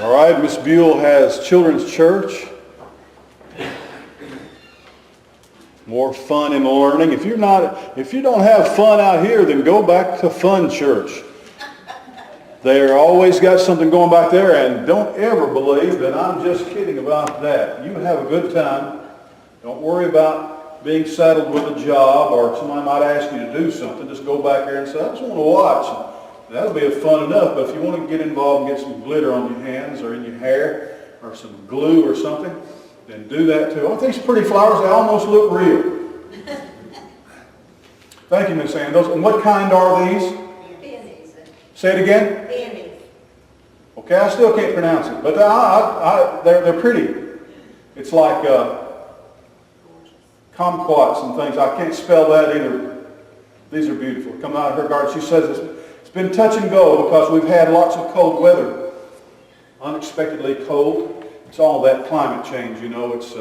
All right, Miss Buell has Children's Church. More fun in learning. If you don't have fun out here, then go back to Fun Church. They're always got something going back there, and don't ever believe that I'm just kidding about that. You have a good time. Don't worry about being saddled with a job or somebody might ask you to do something. Just go back there and say, I just want to watch. That'll be fun enough, but if you want to get involved and get some glitter on your hands or in your hair or some glue or something, then do that too. Oh, these pretty flowers, they almost look real. Thank you, Miss Ann. And what kind are these? Peonies. Say it again? Peonies. Okay, I still can't pronounce it, but they're pretty. It's like kumquats and things. I can't spell that either. These are beautiful. Come out of her garden. She says it's been touch and go because we've had lots of cold weather. Unexpectedly cold. It's all that climate change, you know. It's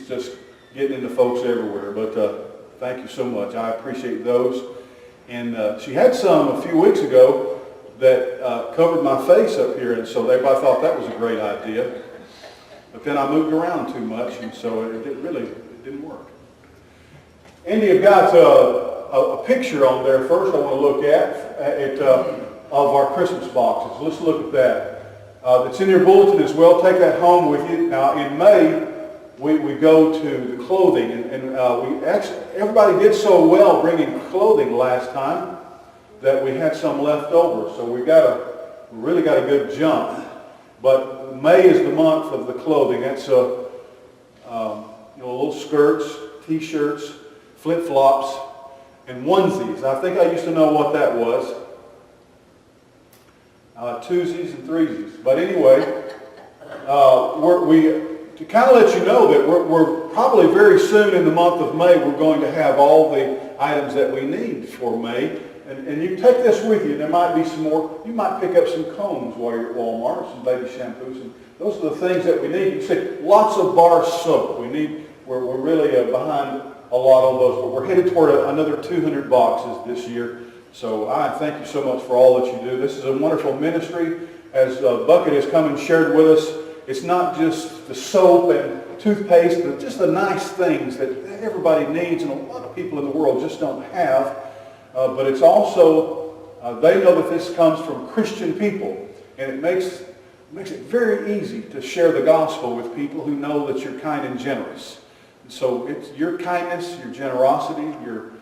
just getting into folks everywhere. But thank you so much. I appreciate those. And she had some a few weeks ago that covered my face up here, and so everybody thought that was a great idea. But then I moved around too much, and so it didn't work. Andy, I've got a picture on there first I want to look at of our Christmas boxes. Let's look at that. It's in your bulletin as well. Take that home with you. Now, in May, we go to the clothing, and everybody did so well bringing clothing last time that we had some left over. So we really got a good jump. But May is the month of the clothing. That's little skirts, t-shirts, flip-flops, and onesies. I think I used to know what that was. Twosies and threesies. But anyway, to kind of let you know that we're probably very soon in the month of May, we're going to have all the items that we need for May. And you take this with you. There might be some more. You might pick up some combs while you're at Walmart, some baby shampoos. And those are the things that we need. You see, lots of bar soap. We're really behind a lot on those. But we're headed toward another 200 boxes this year. So I thank you so much for all that you do. This is a wonderful ministry. As Bucket has come and shared with us, it's not just the soap and toothpaste, but just the nice things that everybody needs and a lot of people in the world just don't have. But it's also, they know that this comes from Christian people. And it makes it very easy to share the gospel with people who know that you're kind and generous. And so it's your kindness, your generosity, your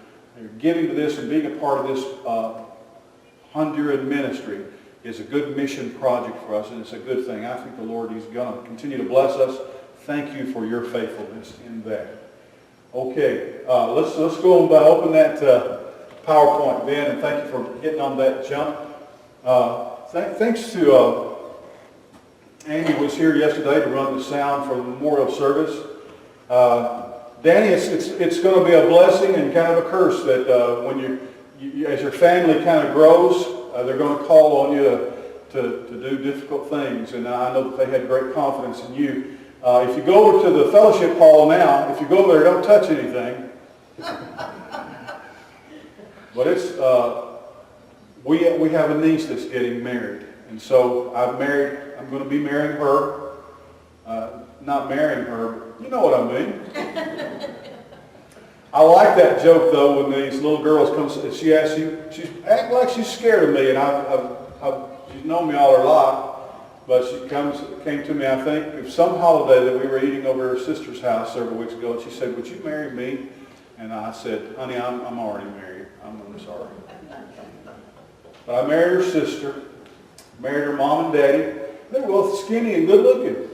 giving to this and being a part of this Honduran ministry is a good mission project for us, and it's a good thing. I think the Lord is going to continue to bless us. Thank you for your faithfulness in that. Okay, let's go and open that PowerPoint then, and thank you for getting on that jump. Thanks to Andy was here yesterday to run the sound for the memorial service. Danny, it's going to be a blessing and kind of a curse that when you as your family kind of grows, they're going to call on you to do difficult things. And I know that they had great confidence in you. If you go over to the fellowship hall now, if you go over there, don't touch anything. But it's we have a niece that's getting married, and so I'm going to be marrying her. Not marrying her, but you know what I mean. I like that joke though when these little girls come. She asks you, she's acting like she's scared of me, and she's known me all her life. But she came to me, I think, of some holiday that we were eating over her sister's house several weeks ago, and she said, "Would you marry me?" And I said, "Honey, I'm already married. I'm sorry." But I married her sister, married her mom and daddy. They were both skinny and good looking.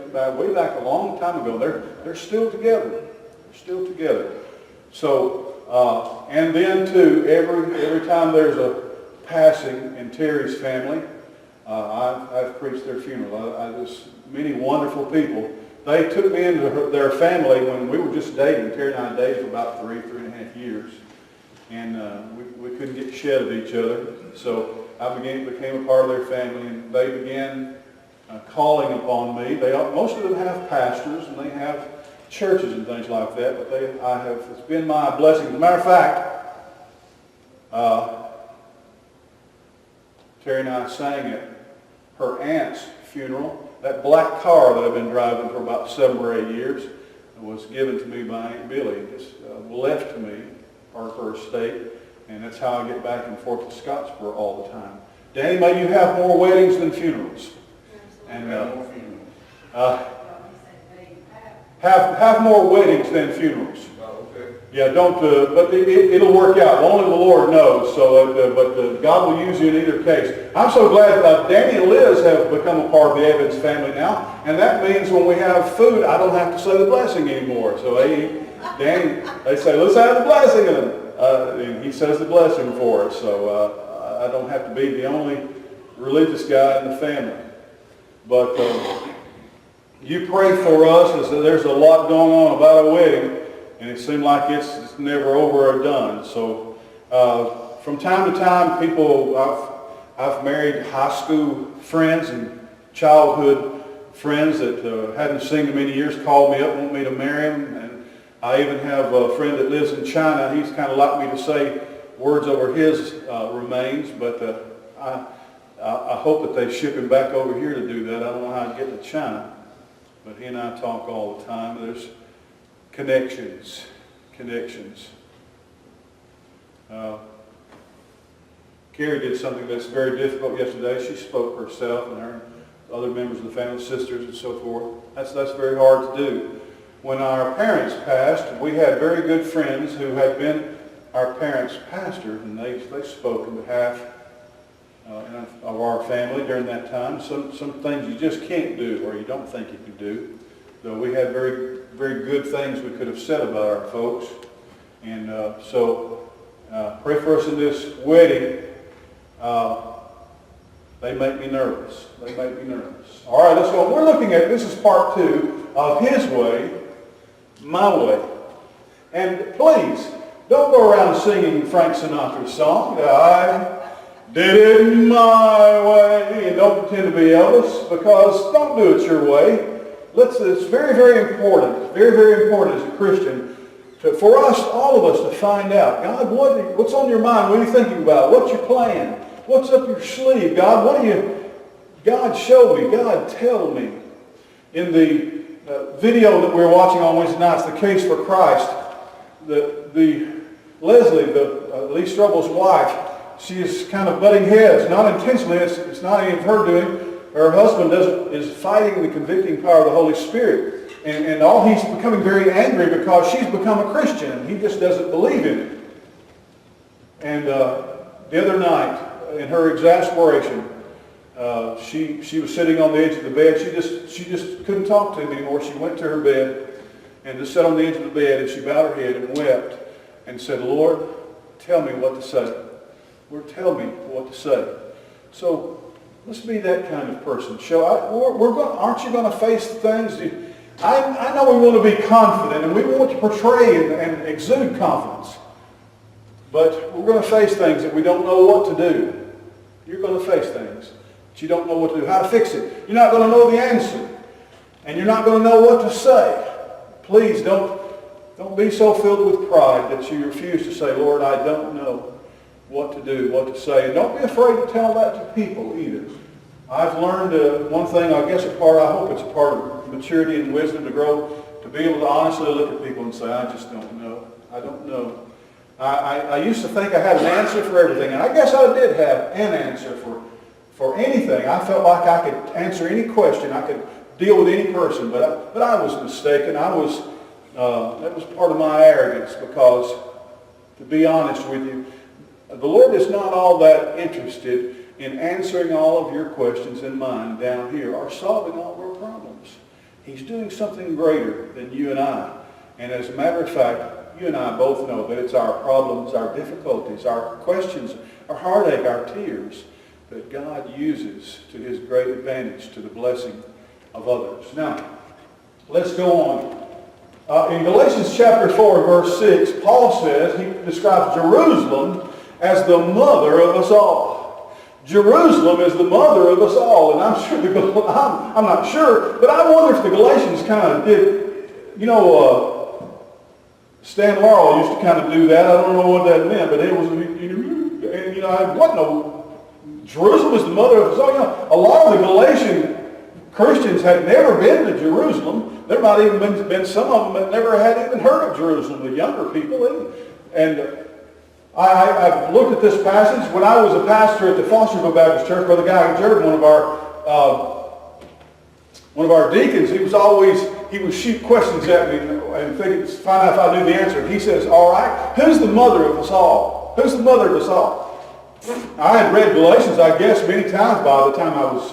Way back a long time ago. They're still together. They're still together. So, and then too, every time there's a passing in Terry's family, I've preached their funeral. There's many wonderful people. They took me into their family when we were just dating. Terry and I dated for about 3.5 years. And we couldn't get shed of each other. So I became a part of their family, and they began calling upon me. Most of them have pastors, and they have churches and things like that, but it's been my blessing. As a matter of fact, Terry and I sang at her aunt's funeral. That black car that I've been driving for about 7 or 8 years was given to me by Aunt Billy. It's left to me, part of her estate, and that's how I get back and forth to Scottsboro all the time. Danny, may you have more weddings than funerals. And have more weddings than funerals. Yeah, don't. But it'll work out. Only the Lord knows. So, but God will use you in either case. I'm so glad Danny and Liz have become a part of the Evans family now, and that means when we have food, I don't have to say the blessing anymore. So, Danny, they say, "Let's have the blessing," and he says the blessing for us. So I don't have to be the only religious guy in the family. But you pray for us as there's a lot going on about a wedding. And it seemed like it's never over or done. So from time to time, I've married high school friends and childhood friends that hadn't seen in many years called me up, want me to marry them. And I even have a friend that lives in China. He's kind of like me to say words over his remains, but I hope that they ship him back over here to do that. I don't know how to get to China, but he and I talk all the time. There's connections. Carrie did something that's very difficult yesterday. She spoke for herself and her other members of the family, sisters and so forth. That's very hard to do. When our parents passed, we had very good friends who had been our parents' pastors, and they spoke on behalf of our family during that time. Some things you just can't do or you don't think you can do. So we had very, very good things we could have said about our folks. And so pray for us in this wedding. They make me nervous. All right, let's go. We're looking at, this is part 2 of His Way, My Way. And please, don't go around singing Frank Sinatra's song, I did it my way. And don't pretend to be Elvis, because don't do it your way. It's very, very important, very important as a Christian, for us, all of us, to find out, God, what's on your mind? What are you thinking about? What's your plan? What's up your sleeve? God, God, show me. God, tell me. In the video that we were watching on Wednesday nights, The Case for Christ, Leslie, Lee Strobel's wife, she is kind of butting heads, not intentionally. It's not any of her doing. Her husband is fighting the convicting power of the Holy Spirit. And he's becoming very angry because she's become a Christian and he just doesn't believe in it. And the other night, in her exasperation, she was sitting on the edge of the bed. She just couldn't talk to him anymore. She went to her bed and just sat on the edge of the bed, and she bowed her head and wept and said, Lord, tell me what to say. Lord, tell me what to say. So let's be that kind of person. Aren't you going to face things? I know we want to be confident and we want to portray and exude confidence. But we're going to face things that we don't know what to do. You're going to face things that you don't know what to do, how to fix it. You're not going to know the answer. And you're not going to know what to say. Please don't be so filled with pride that you refuse to say, Lord, I don't know what to do, what to say. And don't be afraid to tell that to people either. I've learned one thing, I hope it's a part of maturity and wisdom to grow, to be able to honestly look at people and say, I just don't know. I don't know. I used to think I had an answer for everything, and I guess I did have an answer for anything. I felt like I could answer any question. I could deal with any person, but I was mistaken. That was part of my arrogance, because, to be honest with you, the Lord is not all that interested in answering all of your questions and mine down here or solving all of our problems. He's doing something greater than you and I. And as a matter of fact, you and I both know that it's our problems, our difficulties, our questions, our heartache, our tears that God uses to His great advantage, to the blessing of others. Now, let's go on. In Galatians chapter 4, verse 6, Paul says, he describes Jerusalem as the mother of us all. Jerusalem is the mother of us all, and I'm not sure, but I wonder if the Galatians kind of did, Stan Laurel used to kind of do that. I don't know what that meant, but it was, it wasn't no Jerusalem is the mother of us all. You know, a lot of the Galatian Christians had never been to Jerusalem. There might even been some of them that never had even heard of Jerusalem, the younger people. And I've looked at this passage. When I was a pastor at the Fosterville Baptist Church, Brother Guy Jordan, one of our deacons, he would shoot questions at me and find out if I knew the answer. He says, all right, who's the mother of us all? Who's the mother of us all? I had read Galatians, I guess, many times by the time I was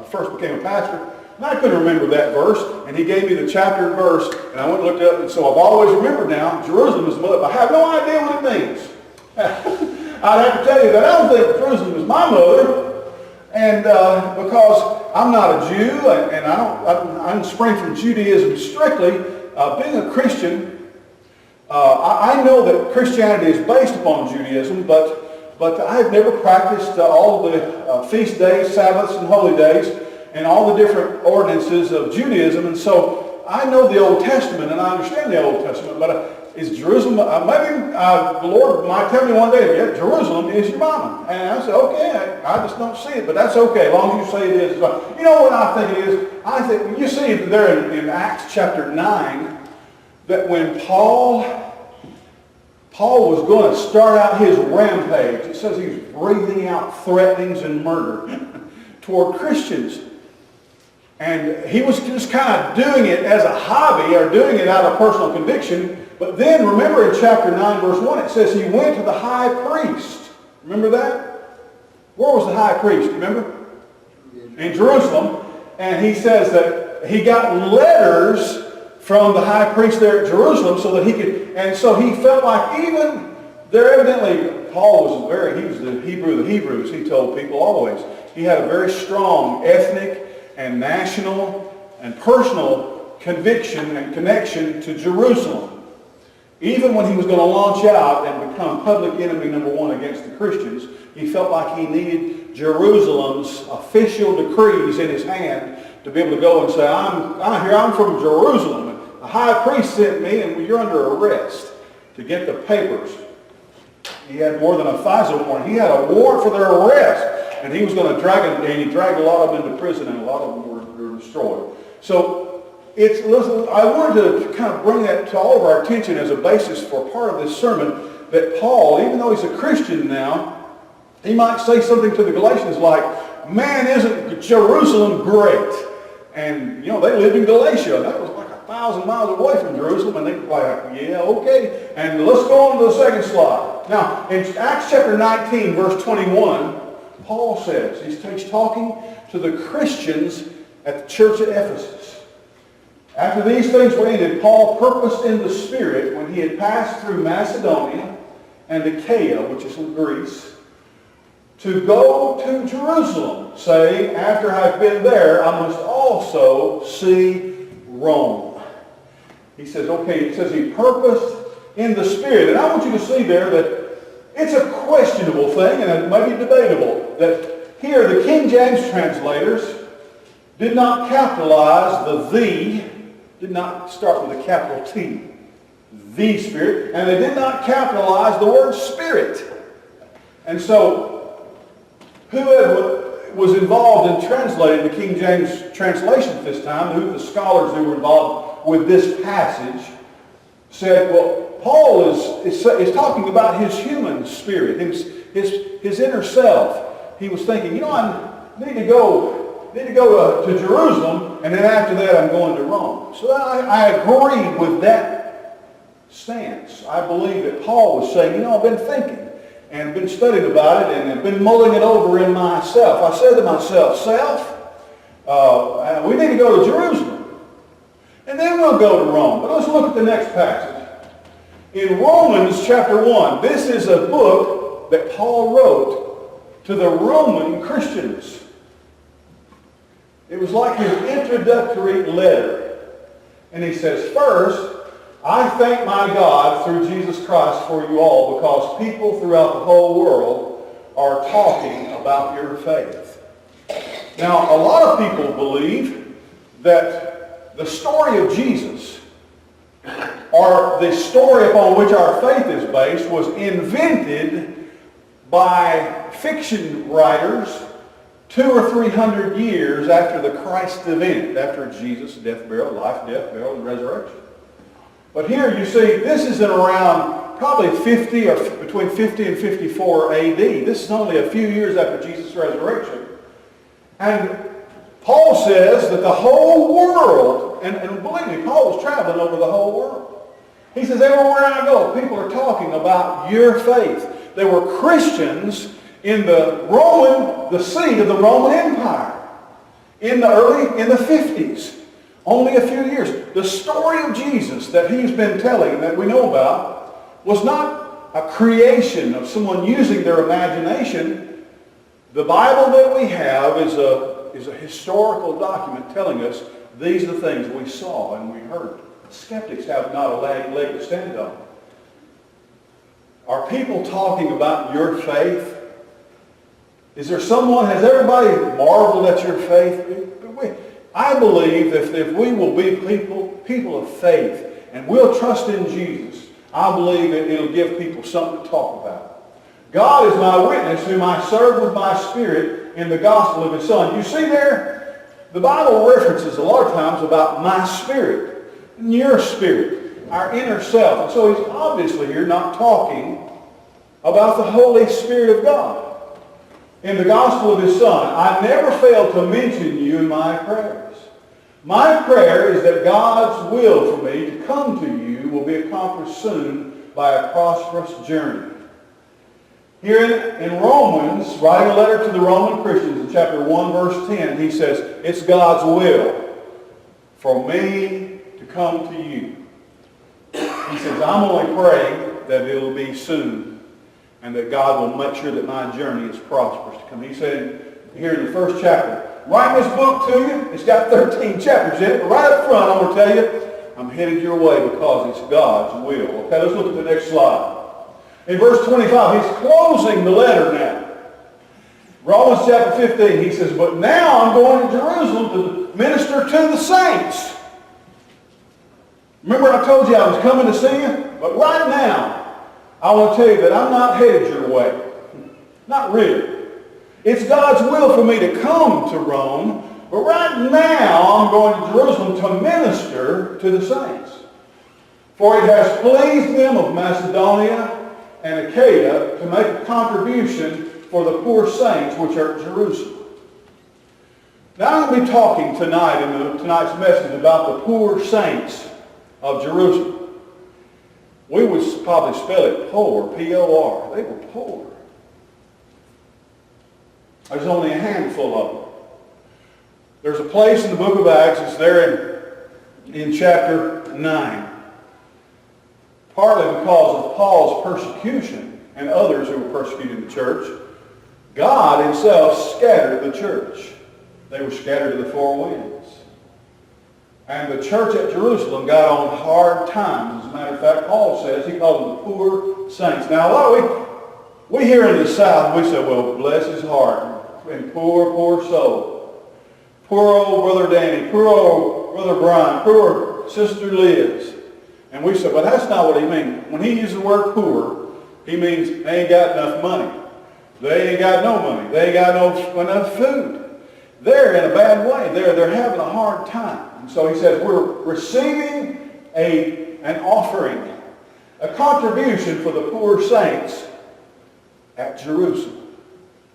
first became a pastor, and I couldn't remember that verse, and he gave me the chapter and verse, and I went and looked up, and so I've always remembered now, Jerusalem is the mother, but I have no idea what it means. I'd have to tell you that I don't think Jerusalem is my mother, and because I'm not a Jew, and I don't spring from Judaism strictly, being a Christian, I know that Christianity is based upon Judaism, but I've never practiced all the feast days, Sabbaths, and holy days, and all the different ordinances of Judaism. And so I know the Old Testament, and I understand the Old Testament. But is Jerusalem, maybe the Lord might tell me one day, yeah, Jerusalem is your mama. And I said, okay, I just don't see it, but that's okay, as long as you say it is. You know what I think it is? I think, you see there in Acts chapter 9, that when Paul was going to start out his rampage. It says he was breathing out threatenings and murder toward Christians. And he was just kind of doing it as a hobby or doing it out of personal conviction. But then, remember in chapter 9, verse 1, it says he went to the high priest. Remember that? Where was the high priest? Remember? In Jerusalem. And he says that he got letters from the high priest there at Jerusalem so that he could, and so he felt like even there evidently, Paul he was the Hebrew of the Hebrews, he told people always. He had a very strong ethnic and national and personal conviction and connection to Jerusalem. Even when he was going to launch out and become public enemy number one against the Christians, he felt like he needed Jerusalem's official decrees in his hand to be able to go and say, I'm from Jerusalem. The high priest sent me, and you're under arrest to get the papers. He had more than a FISA warrant. He had a warrant for their arrest, and he was going to drag them, and he dragged a lot of them into prison, and a lot of them were destroyed. So listen, I wanted to kind of bring that to all of our attention as a basis for part of this sermon, that Paul, even though he's a Christian now, he might say something to the Galatians like, man, isn't Jerusalem great? And, you know, they lived in Galatia. That was like 1,000 miles away from Jerusalem. And they were like, yeah, okay. And let's go on to the second slide. Now, in Acts chapter 19, verse 21, Paul says, he's talking to the Christians at the church at Ephesus. After these things were ended, Paul purposed in the Spirit, when he had passed through Macedonia and Achaia, which is in Greece, to go to Jerusalem, saying, after I've been there, I must also see Rome. He says, okay, it says he purposed in the Spirit. And I want you to see there that it's a questionable thing, and it may be debatable, that here the King James translators did not capitalize the, did not start with a capital T, the Spirit, and they did not capitalize the word Spirit. And so, whoever was involved in translating the King James translation at this time, who the scholars who were involved with this passage, said, well, Paul is talking about his human spirit, his inner self. He was thinking, you know, I need to go to Jerusalem, and then after that I'm going to Rome. So I agree with that stance. I believe that Paul was saying, you know, I've been thinking and been studying about it, and have been mulling it over in myself. I said to myself, we need to go to Jerusalem, and then we'll go to Rome. But let's look at the next passage. In Romans chapter 1, this is a book that Paul wrote to the Roman Christians. It was like his introductory letter. And he says, first, I thank my God through Jesus Christ for you all, because people throughout the whole world are talking about your faith. Now, a lot of people believe that the story of Jesus, or the story upon which our faith is based, was invented by fiction writers 200 or 300 years after the Christ event, after Jesus' death, burial, life, death, burial, and resurrection. But here you see, this is in around probably 50 or between 50 and 54 AD. This is only a few years after Jesus' resurrection. And Paul says that the whole world, and believe me, Paul was traveling over the whole world. He says, everywhere I go, people are talking about your faith. There were Christians in the seat of the Roman Empire in the 50s. Only a few years. The story of Jesus that he's been telling, that we know about, was not a creation of someone using their imagination. The Bible that we have is a historical document telling us these are the things we saw and we heard. Skeptics have not a leg to stand on. Are people talking about your faith? Has everybody marveled at your faith? I believe that if we will be people of faith, and we'll trust in Jesus, I believe that it'll give people something to talk about. God is my witness, whom I serve with my spirit in the gospel of his Son. You see there, the Bible references a lot of times about my spirit and your spirit, our inner self. And so he's obviously here not talking about the Holy Spirit of God. In the gospel of his Son, I never fail to mention you in my prayers. My prayer is that God's will for me to come to you will be accomplished soon by a prosperous journey. Here in Romans, writing a letter to the Roman Christians in chapter 1, verse 10, he says, it's God's will for me to come to you. He says, I'm only praying that it'll be soon, and that God will make sure that my journey is prosperous to come. He said here in the first chapter, write this book to you. It's got 13 chapters in it. But right up front, I'm going to tell you, I'm headed your way because it's God's will. Okay, let's look at the next slide. In verse 25, he's closing the letter now. Romans chapter 15, he says, but now I'm going to Jerusalem to minister to the saints. Remember I told you I was coming to see you? But right now, I want to tell you that I'm not headed your way. Not really. It's God's will for me to come to Rome, but right now I'm going to Jerusalem to minister to the saints. For it has pleased them of Macedonia and Achaia to make a contribution for the poor saints which are at Jerusalem. Now I'm going to be talking tonight in tonight's message about the poor saints of Jerusalem. We would probably spell it poor, P-O-R. They were poor. There's only a handful of them. There's a place in the book of Acts, it's there in chapter 9. Partly because of Paul's persecution and others who were persecuting the church, God himself scattered the church. They were scattered to the four winds. And the church at Jerusalem got on hard times. As a matter of fact, Paul says he called them the poor saints. Now, a lot we here in the South, we say, well, bless his heart. And poor soul. Poor old Brother Danny. Poor old Brother Brian. Poor Sister Liz. And we say, well, that's not what he means. When he uses the word poor, he means they ain't got enough money. They ain't got no money. They ain't got enough food. They're in a bad way. They're having a hard time. And so he says, we're receiving an offering, a contribution for the poor saints at Jerusalem.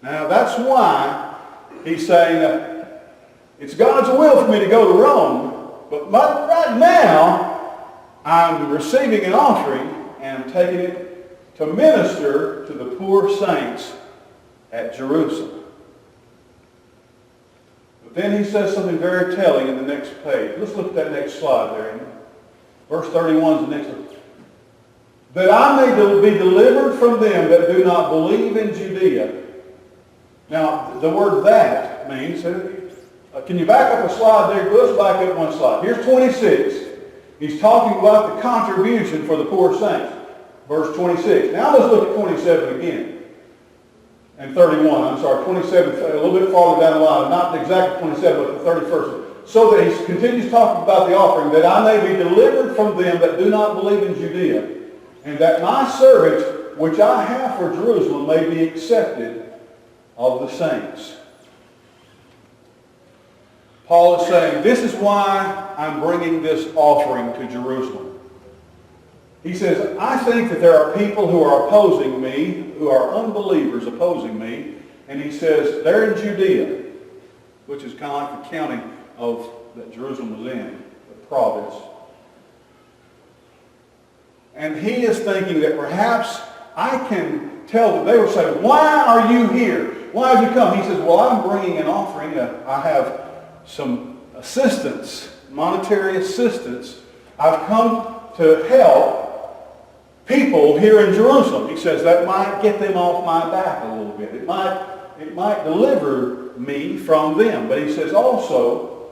Now that's why he's saying that it's God's will for me to go to Rome, but right now I'm receiving an offering and I'm taking it to minister to the poor saints at Jerusalem. Then he says something very telling in the next page. Let's look at that next slide there. Amen. Verse 31 is the next one. That I may be delivered from them that do not believe in Judea. Now, the word that means, can you back up a slide there? Let's back up one slide. Here's 26. He's talking about the contribution for the poor saints. Verse 26. Now let's look at 27 again. And 31, I'm sorry, 27, a little bit farther down the line, not exactly 27, but the 31st. So that he continues talking about the offering, that I may be delivered from them that do not believe in Judea, and that my servants which I have for Jerusalem may be accepted of the saints. Paul is saying, this is why I'm bringing this offering to Jerusalem. He says, I think that there are people who are opposing me, who are unbelievers opposing me, and he says, they're in Judea, which is kind of like the county of that Jerusalem was in, the province. And he is thinking that perhaps I can tell them. They were saying, why are you here? Why have you come? He says, well, I'm bringing an offering. I have some assistance, monetary assistance. I've come to help people here in Jerusalem. He says that might get them off my back a little bit. It might deliver me from them. But he says also,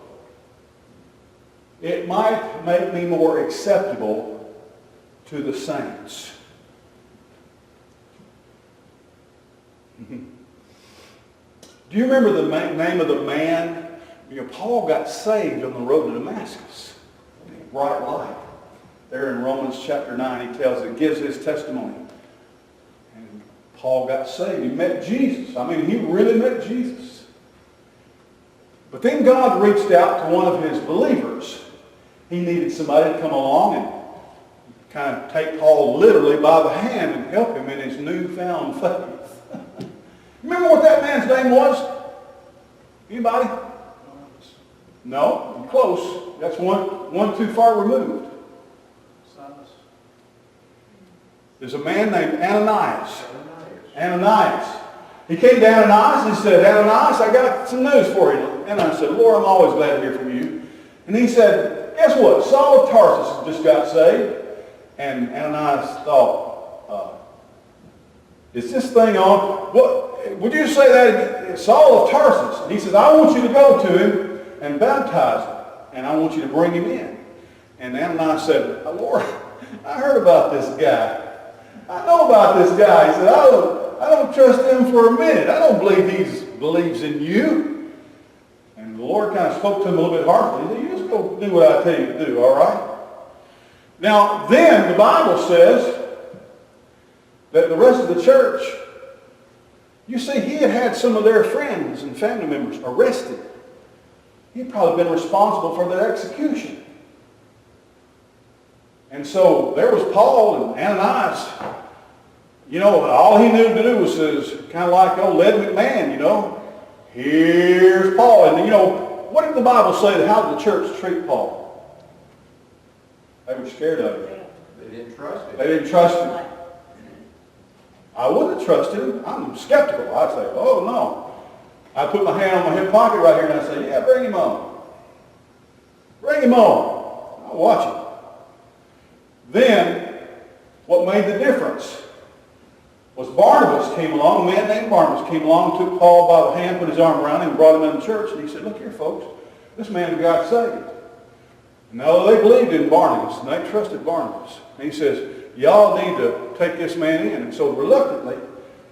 it might make me more acceptable to the saints. Do you remember the name of the man? Paul got saved on the road to Damascus. Bright light. There in Romans chapter 9, he gives his testimony. And Paul got saved. He met Jesus. He really met Jesus. But then God reached out to one of his believers. He needed somebody to come along and kind of take Paul literally by the hand and help him in his newfound faith. Remember what that man's name was? Anybody? No, close. That's one too far removed. There's a man named Ananias. Ananias. He came to Ananias and he said, Ananias, I got some news for you. And I said, Lord, I'm always glad to hear from you. And he said, guess what? Saul of Tarsus just got saved. And Ananias thought, is this thing on? What would you say that again? Saul of Tarsus. And he says, I want you to go to him and baptize him. And I want you to bring him in. And Ananias said, Lord, I heard about this guy. I know about this guy. He said, I don't trust him for a minute. I don't believe he believes in you. And the Lord kind of spoke to him a little bit harshly. He said, you just go do what I tell you to do, all right? Now, then the Bible says that the rest of the church, you see, he had some of their friends and family members arrested. He'd probably been responsible for their execution. And so there was Paul and Ananias. All he knew to do was kind of like old Ed McMahon, Here's Paul. And, what did the Bible say? How did the church treat Paul? They were scared of him. They didn't trust him. They didn't trust him. I wouldn't have trusted him. I'm skeptical. I'd say, oh, no. I'd put my hand on my hip pocket right here and I'd say, yeah, bring him on. Bring him on. I'll watch him. Then, what made the difference was Barnabas came along, a man named Barnabas came along, took Paul by the hand, put his arm around him, and brought him in the church. And he said, look here, folks, this man got saved. No, they believed in Barnabas, and they trusted Barnabas. And he says, y'all need to take this man in. And so reluctantly,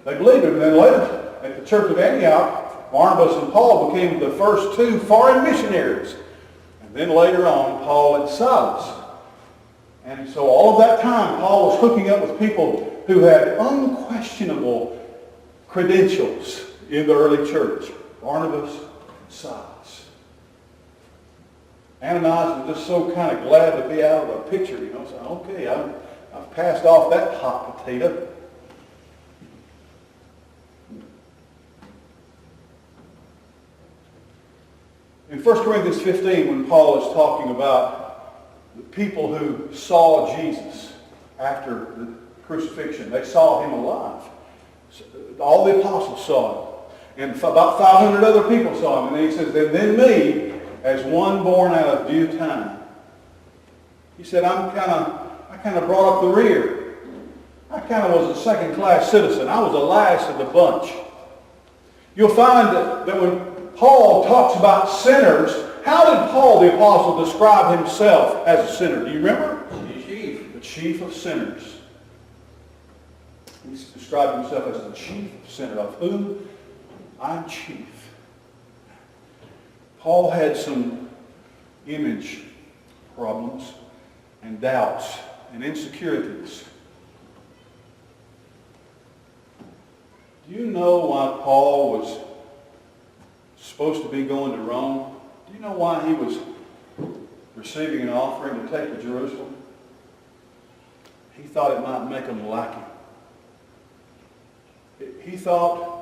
they believed him. And then later, at the church of Antioch, Barnabas and Paul became the first two foreign missionaries. And then later on, Paul and Silas. And so all of that time, Paul was hooking up with people who had unquestionable credentials in the early church. Barnabas and Silas. Ananias was just so kind of glad to be out of the picture, So, okay, I've passed off that hot potato. In 1 Corinthians 15, when Paul is talking about the people who saw Jesus after the crucifixion, they saw him alive. All the apostles saw him. And about 500 other people saw him. And he says, and then me, as one born out of due time. He said, I kind of brought up the rear. I kind of was a second-class citizen. I was the last of the bunch. You'll find that when Paul talks about sinners, how did Paul the apostle describe himself as a sinner? Do you remember? The chief of sinners. He described himself as the chief sinner, of whom I'm chief. Paul had some image problems and doubts and insecurities. Do you know why Paul was supposed to be going to Rome? Do you know why he was receiving an offering to take to Jerusalem? He thought it might make them like him. He thought